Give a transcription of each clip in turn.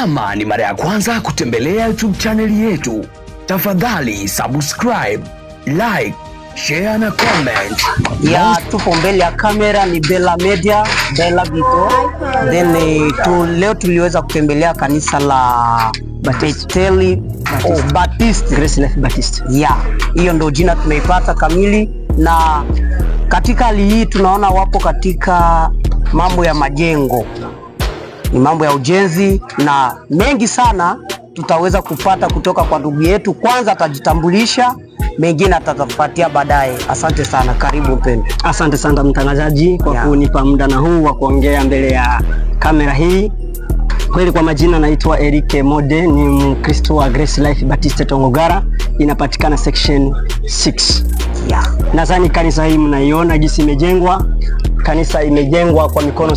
Kama ni mara ya kwanza kutembelea YouTube channel yetu, tafadhali subscribe, like, share na comment. Tupo mbele ya kamera ni Bella Media, Bella Vito. Then leo tuliweza kutembelea kanisa la Baptist, Grace Life Baptist. Hiyo ndio jina tumeipata kamili, na katika hali hii tunaona wapo katika mambo ya majengo, ni mambo ya ujenzi, na mengi sana tutaweza kupata kutoka kwa ndugu yetu. Kwanza atajitambulisha, mengine atatafuatia baadaye. Asante sana, karibu mpendwa. Asante sana mtangazaji kwa kunipa muda na huu wa kuongea mbele ya kamera hii. Kweli kwa majina naitwa Eric Mode, ni Mkristo wa Grace Life Baptist Tongogara, inapatikana section 6. Nadhani kanisa hii mnaiona jinsi imejengwa. Kanisa imejengwa kwa mikono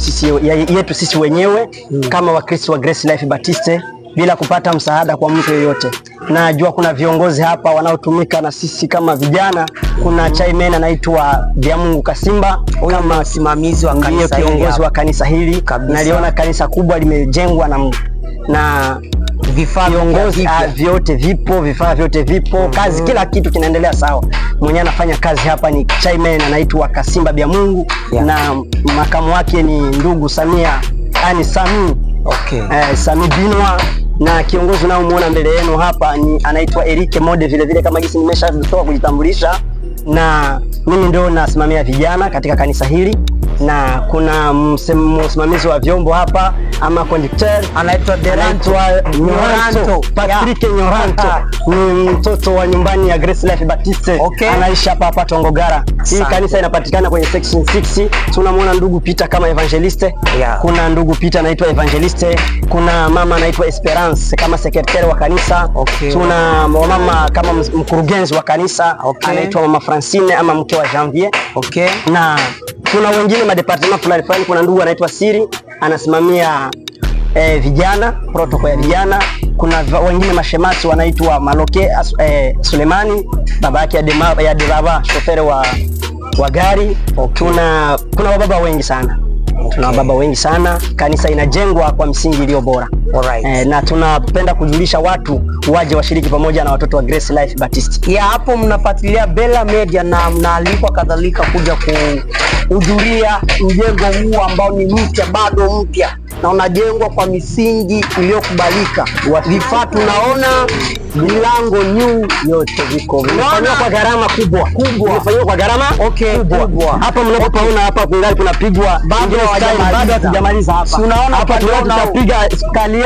yetu sisi wenyewe kama Wakristo wa Grace Life Baptist, bila kupata msaada kwa mtu yeyote. Najua kuna viongozi hapa wanaotumika na sisi kama vijana. Kuna chairman anaitwa Biamungu Kasimba, kama msimamizi wa kanisa, kiongozi wa kanisa hili. Naliona kanisa kubwa limejengwa na vifaa vyote vipo, vifaa vyote vipo, kazi kila kitu kinaendelea sawa. Mwenye anafanya kazi hapa ni chairman anaitwa Kasimba Biamungu, na makamu wake ni ndugu Samia, Sami Sami Binwa, na kiongozi nao muona mbele yenu hapa ni anaitwa Eric Mode, vile vile kama jinsi nimeshatoka kujitambulisha. Na mimi ndio nasimamia vijana katika kanisa hili, na kuna msimamizi wa vyombo hapa ama conductor anaitwa Nyoranto, Patrick Nyoranto. Ni mtoto wa nyumbani ya Grace Life Baptist, anaishi hapa Tongogara. Hii kanisa inapatikana kwenye section 6. Tunamwona ndugu Peter kama evangeliste, kuna ndugu Peter anaitwa evangeliste, kuna mama anaitwa Esperance kama secretary wa kanisa, tuna mama kama mkurugenzi wa kanisa anaitwa mama Francine ama mke wa Janvier, na kuna wengine madepartment fulani. Kuna ndugu anaitwa Siri anasimamia vijana, protocol ya vijana. Kuna wengine mashemasi wanaitwa Maloke Sulemani, baba yake ya Debaba, shofere wa gari. Kuna wababa wengi sana. Tuna wababa wengi sana. Kanisa inajengwa kwa msingi iliyo bora. Na tunapenda kujulisha watu waje washiriki pamoja na watoto wa Grace Life Baptist. Hapo mnafuatilia Bella Media na mnaalikwa kadhalika kuja kuhudhuria mjengo huu ambao ni mpya, bado mpya, na unajengwa kwa misingi iliyokubalika. Vifaa tunaona, milango new, yote viko vimefanywa kwa gharama kubwa. Vimefanywa kwa gharama kubwa. Hapa mnapopaona hapa kungali kunapigwa, bado hatujamaliza hapa. Tunaona hapa tutapiga skalia.